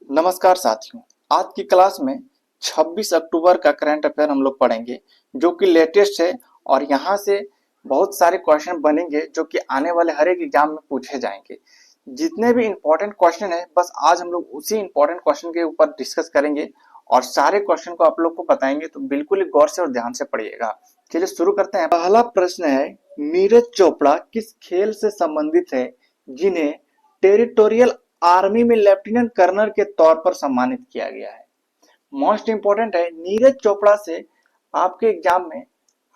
नमस्कार साथियों। आज की क्लास में 26 अक्टूबर का करंट अफेयर हम लोग पढ़ेंगे जो कि लेटेस्ट है और यहाँ से बहुत सारे क्वेश्चन बनेंगे जो कि आने वाले हर एक एग्जाम में पूछे जाएंगे। जितने भी इंपॉर्टेंट क्वेश्चन है बस आज हम लोग उसी इंपॉर्टेंट क्वेश्चन के ऊपर डिस्कस करेंगे और सारे क्वेश्चन को आप लोग को बताएंगे, तो बिल्कुल ही गौर से और ध्यान से पढ़िएगा। चलिए शुरू करते हैं। पहला प्रश्न है, नीरज चोपड़ा किस खेल से संबंधित है जिन्हें टेरिटोरियल आर्मी में लेफ्टिनेंट कर्नल के तौर पर सम्मानित किया गया है? मोस्ट इंपोर्टेंट है, नीरज चोपड़ा से आपके एग्जाम में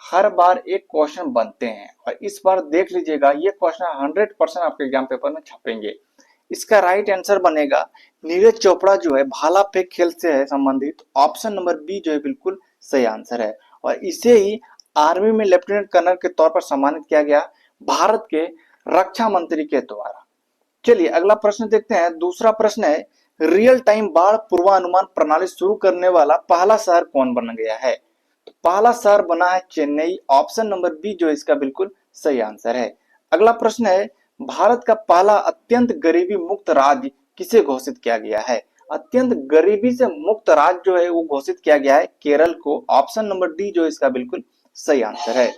हर बार एक क्वेश्चन बनते हैं और इस बार देख लीजिएगा ये क्वेश्चन 100% आपके एग्जाम पेपर में छपेंगे। इसका राइट आंसर बनेगा नीरज चोपड़ा जो है भाला फेंक खेल से है संबंधित। ऑप्शन नंबर बी जो है बिल्कुल सही आंसर है और इसे ही आर्मी में लेफ्टिनेंट कर्नल के तौर पर सम्मानित किया गया भारत के रक्षा मंत्री के द्वारा। चलिए अगला प्रश्न देखते हैं। दूसरा प्रश्न है, रियल टाइम बाढ़ पूर्वानुमान प्रणाली शुरू करने वाला पहला शहर कौन बन गया है? तो पहला शहर बना है चेन्नई। ऑप्शन नंबर बी जो इसका बिल्कुल सही आंसर है। अगला प्रश्न है, भारत का पहला अत्यंत गरीबी मुक्त राज्य किसे घोषित किया गया है? अत्यंत गरीबी से मुक्त राज्य जो है वो घोषित किया गया है केरल को। ऑप्शन नंबर डी जो इसका बिल्कुल सही आंसर है।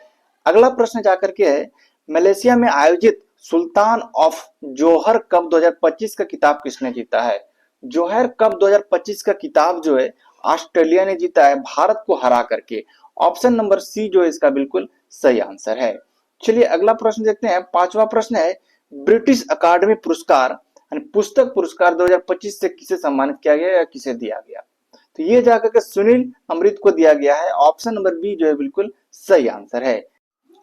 अगला प्रश्न जाकर के है, मलेशिया में आयोजित सुल्तान ऑफ जोहर कप 2025 का किताब किसने जीता है? जोहर कप 2025 का किताब जो है ऑस्ट्रेलिया ने जीता है भारत को हरा करके। ऑप्शन नंबर सी जो है इसका बिल्कुल सही आंसर है। चलिए अगला प्रश्न देखते हैं। पांचवा प्रश्न है, ब्रिटिश अकादमी पुरस्कार यानी पुस्तक पुरस्कार 2025 से किसे सम्मानित किया गया या किसे दिया गया? तो ये जाकर के सुनील अमृत को दिया गया है। ऑप्शन नंबर बी जो है बिल्कुल सही आंसर है।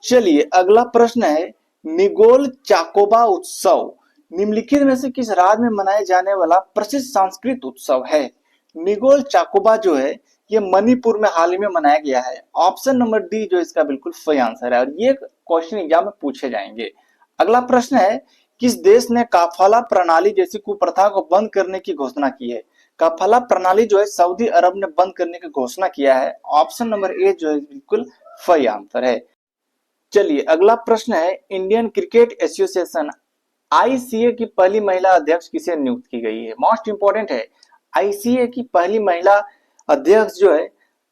चलिए अगला प्रश्न है, निगोल चाकोबा उत्सव निम्नलिखित में से किस राज्य में मनाए जाने वाला प्रसिद्ध सांस्कृतिक उत्सव है? निगोल चाकोबा जो है ये मणिपुर में हाल ही में मनाया गया है। ऑप्शन नंबर डी जो इसका बिल्कुल सही आंसर है और ये क्वेश्चन एग्जाम में पूछे जाएंगे। अगला प्रश्न है, किस देश ने काफाला प्रणाली जैसी कुप्रथा को बंद करने की घोषणा की है? काफाला प्रणाली जो है सऊदी अरब ने बंद करने की घोषणा किया है। ऑप्शन नंबर ए जो है बिल्कुल सही आंसर है। चलिए अगला प्रश्न है, इंडियन क्रिकेट एसोसिएशन आईसीए की पहली महिला अध्यक्ष किसे नियुक्त की गई है? मोस्ट इंपोर्टेंट है, आईसीए की पहली महिला अध्यक्ष जो है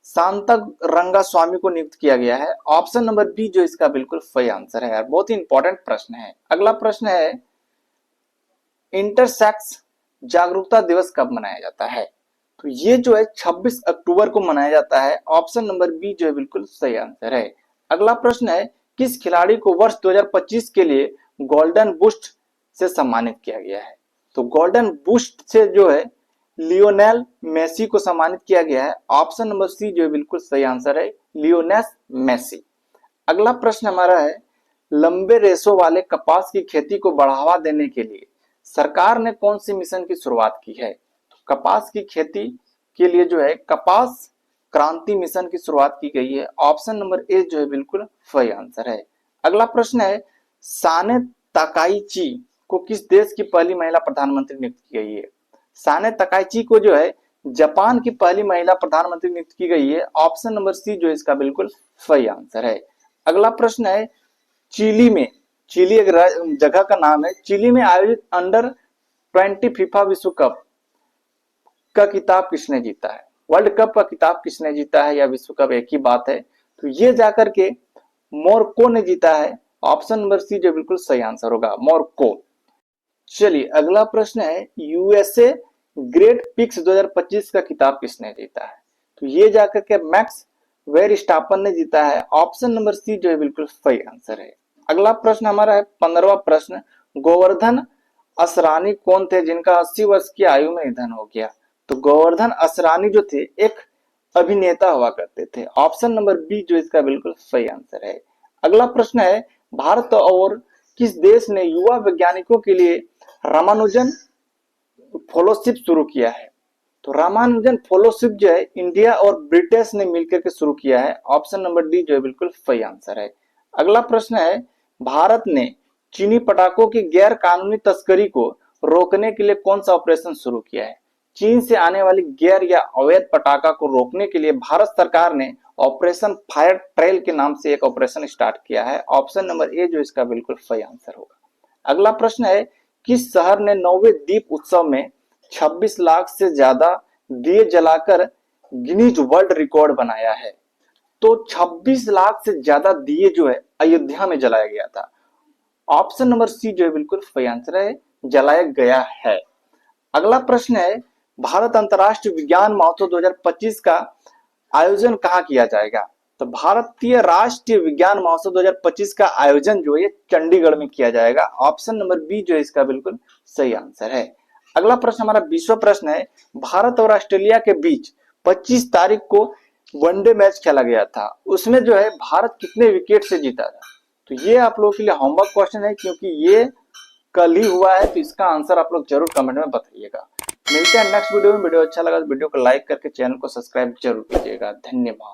शांता रंगा स्वामी को नियुक्त किया गया है। ऑप्शन नंबर बी जो इसका बिल्कुल सही आंसर है। बहुत ही इंपॉर्टेंट प्रश्न है। अगला प्रश्न है, इंटरसेक्स जागरूकता दिवस कब मनाया जाता है? तो ये जो है 26 अक्टूबर को मनाया जाता है। ऑप्शन नंबर बी जो है बिल्कुल सही आंसर है। अगला प्रश्न है, किस खिलाड़ी को वर्ष 2025 के लिए गोल्डन बूस्ट से सम्मानित किया गया है? तो गोल्डन बूस्ट से जो है लियोनेल मेसी को सम्मानित किया गया है। ऑप्शन नंबर सी जो है बिल्कुल सही आंसर है, लियोनेस मेसी। अगला प्रश्न हमारा है, लंबे रेशों वाले कपास की खेती को बढ़ावा देने के लिए सरकार ने कौन सी मिशन की शुरुआत की है? तो कपास की खेती के लिए जो है कपास क्रांति मिशन की शुरुआत की गई है। ऑप्शन नंबर ए जो है बिल्कुल सही आंसर है। अगला प्रश्न है, साने ताकाइची को किस देश की पहली महिला प्रधानमंत्री नियुक्त की गई है? साने ताकाइची को जो है जापान की पहली महिला प्रधानमंत्री नियुक्त की गई है। ऑप्शन नंबर सी जो इसका बिल्कुल सही आंसर है। अगला प्रश्न है, चिली में, चिली एक जगह का नाम है, चिली में आयोजित अंडर 20 फीफा विश्व कप का किताब किसने जीता है? वर्ल्ड कप का किताब किसने जीता है या विश्व कप एक ही बात है? तो ये जाकर के मोरक्को ने जीता है। ऑप्शन नंबर सी जो बिल्कुल सही आंसर होगा, मोरक्को। चलिए अगला प्रश्न है, यूएसए ग्रेट पिक्स 2025 का किताब किसने जीता है? तो ये जाकर के मैक्स वेरस्टापन ने जीता है। ऑप्शन नंबर सी जो है बिल्कुल सही आंसर है। अगला प्रश्न हमारा है 15वां प्रश्न, गोवर्धन असरानी कौन थे जिनका 80 वर्ष की आयु में निधन हो गया? तो गोवर्धन असरानी जो थे एक अभिनेता हुआ करते थे। ऑप्शन नंबर बी जो इसका बिल्कुल सही आंसर है। अगला प्रश्न है, भारत और किस देश ने युवा वैज्ञानिकों के लिए रामानुजन फेलोशिप शुरू किया है? तो रामानुजन फेलोशिप जो है इंडिया और ब्रिटेन ने मिलकर के शुरू किया है। ऑप्शन नंबर डी जो है बिल्कुल सही आंसर है। अगला प्रश्न है, भारत ने चीनी पटाखों की गैर कानूनी तस्करी को रोकने के लिए कौन सा ऑपरेशन शुरू किया है? चीन से आने वाली गैर या अवैध पटाखा को रोकने के लिए भारत सरकार ने ऑपरेशन फायर ट्रेल के नाम से एक ऑपरेशन स्टार्ट किया है। ऑप्शन नंबर ए जो इसका बिल्कुल सही आंसर होगा। अगला प्रश्न है, किस शहर ने 9वें दीप उत्सव में 26 लाख से ज्यादा दिए जलाकर गिनीज वर्ल्ड रिकॉर्ड बनाया है। तो 26 लाख से ज्यादा दिए जो है अयोध्या में जलाया गया था। ऑप्शन नंबर सी जो है बिल्कुल सही आंसर है, जलाया गया है। अगला प्रश्न है, भारत अंतर्राष्ट्रीय विज्ञान महोत्सव 2025 का आयोजन कहाँ किया जाएगा? तो भारतीय राष्ट्रीय विज्ञान महोत्सव 2025 का आयोजन जो है चंडीगढ़ में किया जाएगा। ऑप्शन नंबर बी जो है इसका बिल्कुल सही आंसर है। अगला प्रश्न हमारा 20वां प्रश्न है, भारत और ऑस्ट्रेलिया के बीच 25 तारीख को वनडे मैच खेला गया था, उसमें जो है भारत कितने विकेट से जीता था? तो ये आप लोगों के लिए होमवर्क क्वेश्चन है, क्योंकि ये कल ही हुआ है, तो इसका आंसर आप लोग जरूर कमेंट में बताइएगा। मिलते हैं नेक्स्ट वीडियो में। वीडियो अच्छा लगा तो वीडियो को लाइक करके चैनल को सब्सक्राइब जरूर कीजिएगा। धन्यवाद।